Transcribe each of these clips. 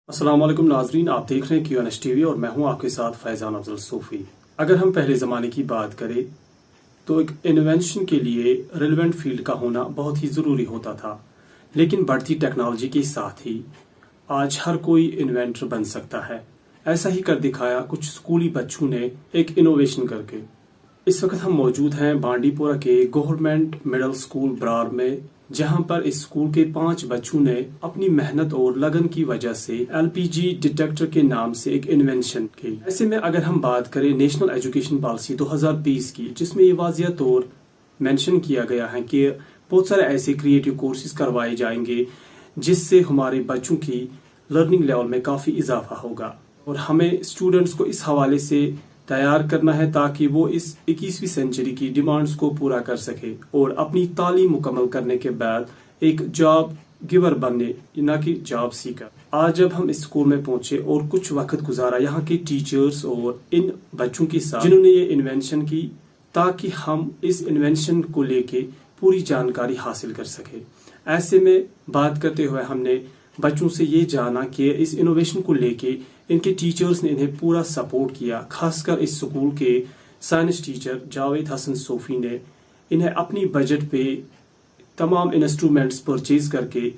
अस्सलाम वालेकुम नाजरीन, आप देख रहे हैं QNS टीवी और मैं हूं आपके साथ फैजान अफजल सूफी। अगर हम पहले ज़माने की बात करें तो एक इन्वेंशन के लिए रिलेवेंट फील्ड का होना बहुत ही ज़रूरी होता था, लेकिन बढ़ती टेक्नोलॉजी के साथ ही आज हर कोई इन्वेंटर बन सकता है। ऐसा ही कर दिखाया कुछ स्कूली बच्चों ने एक इनोवेशन करके। इस वक्त हम मौजूद हैं बांडीपोरा के गवर्नमेंट मिडिल स्कूल बरार में, जहां पर इस स्कूल के 5 बच्चों ने अपनी मेहनत और लगन की वजह से LPG डिटेक्टर के नाम से एक इन्वेंशन की। ऐसे में अगर हम बात करें नेशनल एजुकेशन पॉलिसी 2020 की, जिसमें ये वाजिया तौर मेंशन किया गया है कि बहुत सारे ऐसे क्रिएटिव कोर्सेज करवाए जाएंगे जिससे हमारे बच्चों की लर्निंग लेवल में काफ़ी इजाफा होगा, और हमें स्टूडेंट्स को इस हवाले से तैयार करना है ताकि वो इस 21वीं सेंचुरी की डिमांड्स को पूरा कर सके और अपनी तालीम मुकम्मल करने के बाद एक जॉब गिवर बनने, न कि जॉब सीकर। आज जब हम इस स्कूल में पहुंचे और कुछ वक्त गुजारा यहाँ के टीचर्स और इन बच्चों के साथ जिन्होंने ये इन्वेंशन की, ताकि हम इस इन्वेंशन को लेके पूरी जानकारी हासिल कर सके। ऐसे में बात करते हुए हमने बच्चों से ये जाना कि इस इनोवेशन को लेके इनके टीचर्स ने इन्हें पूरा सपोर्ट किया। खासकर इस स्कूल के साइंस टीचर जावेद हसन सोफी ने इन्हें अपनी बजट पे तमाम इंस्ट्रूमेंट्स परचेज करके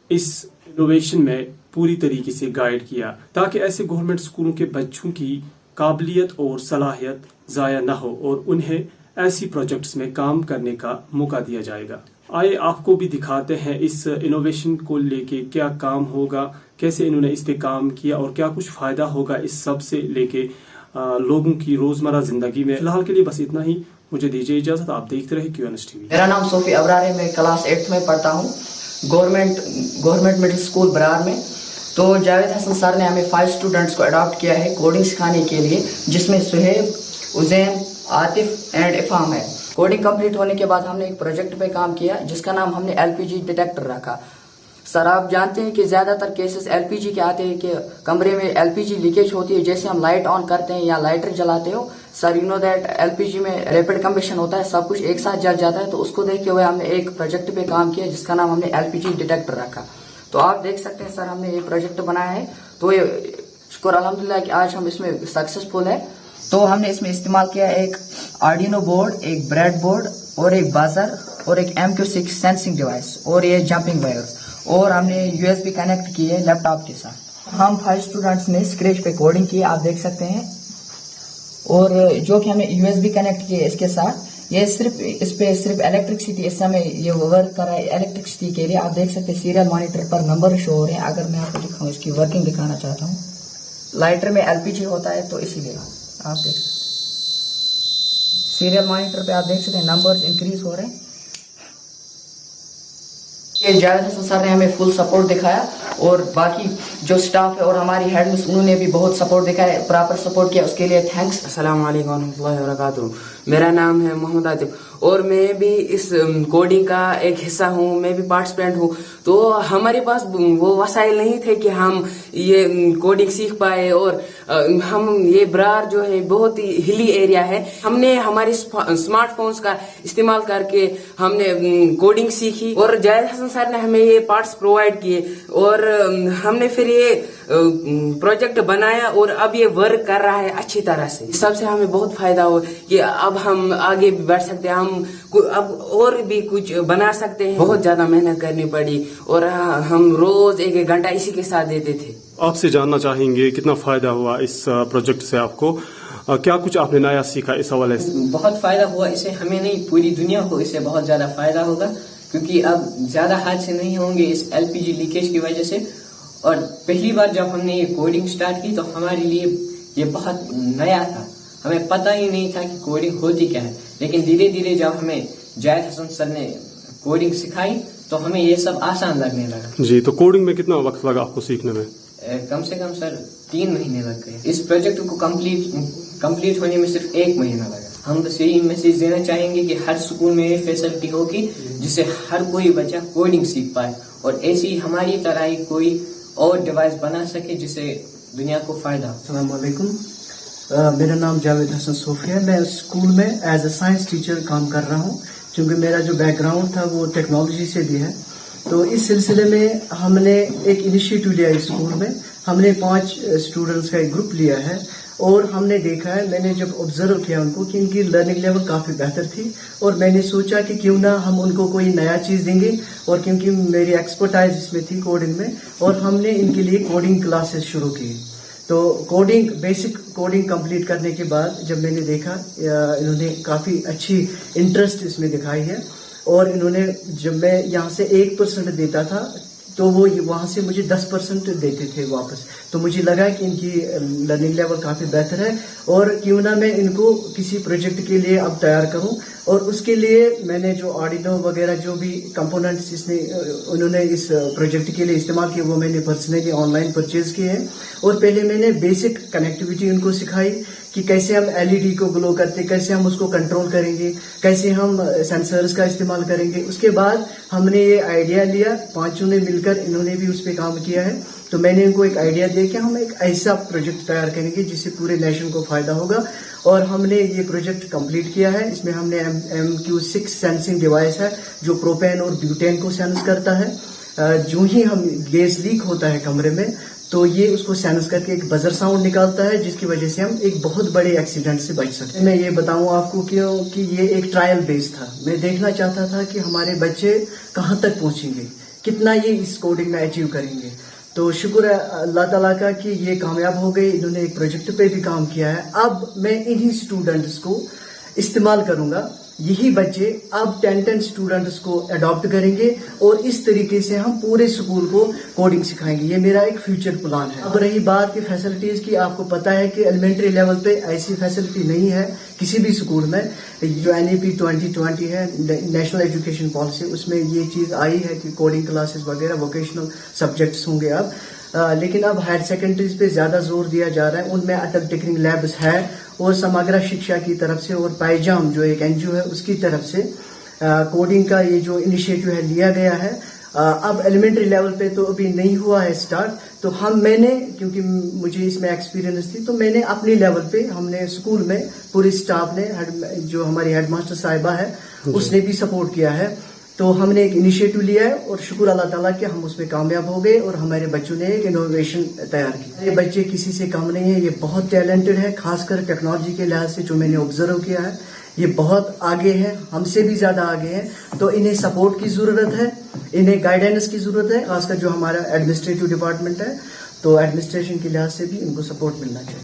इस इनोवेशन में पूरी तरीके से गाइड किया, ताकि ऐसे गवर्नमेंट स्कूलों के बच्चों की काबिलियत और सलाहियत ज़ाया न हो और उन्हें ऐसी प्रोजेक्ट्स में काम करने का मौका दिया जाएगा। आइए आपको भी दिखाते हैं इस इनोवेशन को लेके क्या काम होगा, कैसे इन्होंने इस पे काम किया और क्या कुछ फायदा होगा इस सब से लेके लोगों की रोजमर्रा जिंदगी में। फिलहाल के लिए बस इतना ही, मुझे दीजिए इजाजत। आप देखते रहे QNS टीवी। मेरा नाम सोफी अबरार है, मैं क्लास 8th में पढ़ता हूँ गवर्नमेंट मिडिल स्कूल बरार में। तो जावेद हसन सर ने हमें 5 स्टूडेंट्स को अडॉप्ट किया है कोडिंग सिखाने के लिए, जिसमें सुहेब, उजैन, आतिफ एंड इफाम है। कोडिंग कंप्लीट होने के बाद हमने एक प्रोजेक्ट पे काम किया जिसका नाम हमने LPG डिटेक्टर रखा। सर आप जानते हैं कि ज्यादातर केसेस LPG के आते हैं कि कमरे में LPG लीकेज होती है, जैसे हम लाइट ऑन करते हैं या लाइटर जलाते हो sir, you know that LPG में रैपिड कंबशन होता है, सब कुछ एक साथ जल जाता है। तो उसको देखते हुए हमने एक प्रोजेक्ट पे काम किया जिसका नाम हमने LPG डिटेक्टर रखा। तो आप देख सकते हैं सर, हमने ये प्रोजेक्ट बनाया है, तो ये शुक्र अल्हम्दुलिल्लाह कि आज हम इसमें सक्सेसफुल है। तो हमने इसमें इस्तेमाल किया एक आर्डिनो बोर्ड, एक ब्रेड बोर्ड और एक बाजर और एक MQ6 सेंसिंग डिवाइस और ये जंपिंग वायर, और हमने USB कनेक्ट किए लैपटॉप के साथ। हम 5 स्टूडेंट्स ने स्क्रैच पे कोडिंग की, आप देख सकते हैं, और जो कि हमने USB कनेक्ट किए इसके साथ। ये सिर्फ इस पे सिर्फ इलेक्ट्रिसिटी इस समय ये वर्क कर रहा है इलेक्ट्रिसिटी के लिए। आप देख सकते हैं सीरियल मॉनिटर पर नंबर शो हो रहे हैं। अगर मैं आपको दिखाऊं, इसकी वर्किंग दिखाना चाहता हूँ। लाइटर में LPG होता है तो इसीलिए आप देख सीरियल मॉनिटर पे आप देख सकते हैं नंबर्स इंक्रीज हो रहे हैं। ये जावेद हसन सर ने हमें फुल सपोर्ट दिखाया, और बाकी जो स्टाफ है और हमारी हेड मिस उन्होंने भी बहुत सपोर्ट दिखाया, प्रॉपर सपोर्ट किया, उसके लिए थैंक्स। अस्सलाम वालेकुम रहमतुल्लाहि व बरकातुहू। मेरा नाम है मोहम्मद आतिफ और मैं भी इस कोडिंग का एक हिस्सा हूँ, मैं भी पार्टिसिपेंट हूँ। तो हमारे पास वो वसाइल नहीं थे कि हम ये कोडिंग सीख पाए, और हम ये बरार जो है बहुत ही हिली एरिया है, हमने हमारे स्मार्टफोन्स का इस्तेमाल करके हमने कोडिंग सीखी, और जावेद हसन सर ने हमें ये पार्ट्स प्रोवाइड किए, और हमने फिर ये प्रोजेक्ट बनाया और अब ये वर्क कर रहा है अच्छी तरह से। इस सबसे हमें बहुत फायदा हो कि अब हम आगे भी बढ़ सकते हैं, हम अब और भी कुछ बना सकते हैं। बहुत ज्यादा मेहनत करनी पड़ी और हम रोज 1-1 घंटा इसी के साथ देते थे। आपसे जानना चाहेंगे कितना फायदा हुआ इस प्रोजेक्ट से आपको, क्या कुछ आपने नया सीखा इस हवाले से? बहुत फायदा हुआ इससे, हमें नहीं पूरी दुनिया को इससे बहुत ज्यादा फायदा होगा, क्योंकि अब ज्यादा हादसे नहीं होंगे इस LPG लीकेज की वजह से। और पहली बार जब हमने ये कोडिंग स्टार्ट की तो हमारे लिए ये बहुत नया था, हमें पता ही नहीं था कि कोडिंग होती क्या है। लेकिन धीरे धीरे जब हमें जावेद हसन सर ने कोडिंग सिखाई तो हमें ये सब आसान लगने लगा। जी, तो कोडिंग में कितना वक्त लगा आपको सीखने में? कम से कम सर 3 महीने लग गए। इस प्रोजेक्ट को कंप्लीट होने में सिर्फ 1 महीना लगा। हम बस यही मैसेज देना चाहेंगे कि हर स्कूल में ये फैसिलिटी होगी जिससे हर कोई बच्चा कोडिंग सीख पाए, और ऐसी हमारी तरह ही कोई और डिवाइस बना सके जिससे दुनिया को फायदा। अस्सलाम वालेकुम, मेरा नाम जावेद हसन सोफी है। मैं स्कूल में एज ए साइंस टीचर काम कर रहा हूँ। क्योंकि मेरा जो बैकग्राउंड था वो टेक्नोलॉजी से भी है, تو اس سلسلے میں ہم نے ایک انیشیٹو لیا اسکول میں. ہم نے 5 اسٹوڈنٹس کا ایک گروپ لیا ہے اور ہم نے دیکھا ہے, میں نے جب آبزرو کیا ان کو کہ ان کی لرننگ لیول کافی بہتر تھی, اور میں نے سوچا کہ کیوں نہ ہم ان کو کوئی نیا چیز دیں گے, اور کیونکہ میری ایکسپرٹائز اس میں تھی کوڈنگ میں, اور ہم نے ان کے لیے کوڈنگ کلاسز شروع کی. تو بیسک کوڈنگ کمپلیٹ کرنے کے بعد جب میں نے دیکھا انہوں نے کافی اچھی انٹرسٹ اس میں دکھائی ہے, اور انہوں نے جب میں یہاں سے 1% دیتا تھا تو وہ وہاں سے مجھے 10% دیتے تھے واپس. تو مجھے لگا کہ ان کی لرننگ لیول کافی بہتر ہے, اور کیوں نہ میں ان کو کسی پروجیکٹ کے لیے اب تیار کروں. اور اس کے لیے میں نے جو آرڈینو وغیرہ جو بھی کمپوننٹس انہوں نے اس پروجیکٹ کے لیے استعمال کیے وہ میں نے پرسنلی آن لائن پرچیز کیے ہیں. اور پہلے میں نے بیسک کنیکٹیوٹی ان کو سکھائی کہ کیسے ہم LED کو گلو کرتے, کیسے ہم اس کو کنٹرول کریں گے, کیسے ہم سینسرز کا استعمال کریں گے. اس کے بعد ہم نے یہ آئیڈیا لیا, 5 نے مل کر انہوں نے بھی اس پہ کام کیا ہے. تو میں نے ان کو ایک آئیڈیا دیا کہ ہم ایک ایسا پروجیکٹ تیار کریں گے جس سے پورے نیشن کو فائدہ ہوگا, اور ہم نے یہ پروجیکٹ کمپلیٹ کیا ہے. اس میں ہم نے MQ6 سینسنگ ڈیوائس ہے جو پروپین اور بیوٹین کو سینس کرتا ہے. جو ہی ہم گیس لیک ہوتا ہے کمرے میں تو یہ اس کو سینس کر کے ایک بزر ساؤنڈ نکالتا ہے, جس کی وجہ سے ہم ایک بہت بڑے ایکسیڈنٹ سے بچ سکتے ہیں. میں یہ بتاؤں آپ کو کہ یہ ایک ٹرائل بیس تھا. میں دیکھنا چاہتا تھا کہ ہمارے بچے کہاں تک پہنچیں گے, کتنا یہ اس کوڈنگ میں اچیو کریں گے. تو شکر ہے اللہ تعالیٰ کا کہ یہ کامیاب ہو گئے. انہوں نے ایک پروجیکٹ پہ بھی کام کیا ہے. اب میں انہی اسٹوڈنٹس کو استعمال کروں گا. یہی بچے اب 10 اسٹوڈنٹس کو اڈاپٹ کریں گے, اور اس طریقے سے ہم پورے اسکول کو کوڈنگ سکھائیں گے. یہ میرا ایک فیوچر پلان ہے. اب رہی بات کی فیسلٹیز کی, آپ کو پتا ہے کہ ایلیمنٹری لیول پہ ایسی فیسلٹی نہیں ہے کسی بھی اسکول میں. جو NEP 2020 ہے, نیشنل ایجوکیشن پالیسی, اس میں یہ چیز آئی ہے کہ کوڈنگ کلاسز وغیرہ ووکیشنل سبجیکٹس ہوں گے اب. لیکن اب ہائر سیکنڈریز پہ زیادہ زور دیا جا رہا ہے. ان میں اٹل ٹنکرنگ لیبس ہے, اور سماگرا شکشا کی طرف سے اور پائجام جو ایک NGO ہے اس کی طرف سے کوڈنگ کا یہ جو انیشیٹو ہے لیا گیا ہے. اب ایلیمنٹری لیول پہ تو ابھی نہیں ہوا ہے اسٹارٹ. تو میں نے کیونکہ مجھے اس میں ایکسپیرینس تھی تو میں نے اپنی لیول پہ, ہم نے اسکول میں پوری اسٹاف نے, جو ہماری ہیڈ ماسٹر صاحبہ ہے اس نے بھی سپورٹ کیا ہے. تو ہم نے ایک انیشیٹو لیا ہے, اور شکر اللہ تعالیٰ کہ ہم اس میں کامیاب ہو گئے, اور ہمارے بچوں نے ایک انوویشن تیار کی. یہ بچے کسی سے کم نہیں ہیں, یہ بہت ٹیلنٹڈ ہے, خاص کر ٹیکنالوجی کے لحاظ سے جو میں نے آبزرو کیا ہے یہ بہت آگے ہے, ہم سے بھی زیادہ آگے ہیں. تو انہیں سپورٹ کی ضرورت ہے, انہیں گائیڈنس کی ضرورت ہے, خاص کر جو ہمارا ایڈمنسٹریٹو ڈپارٹمنٹ ہے, تو ایڈمنسٹریشن کے لحاظ سے بھی ان کو سپورٹ ملنا چاہیے.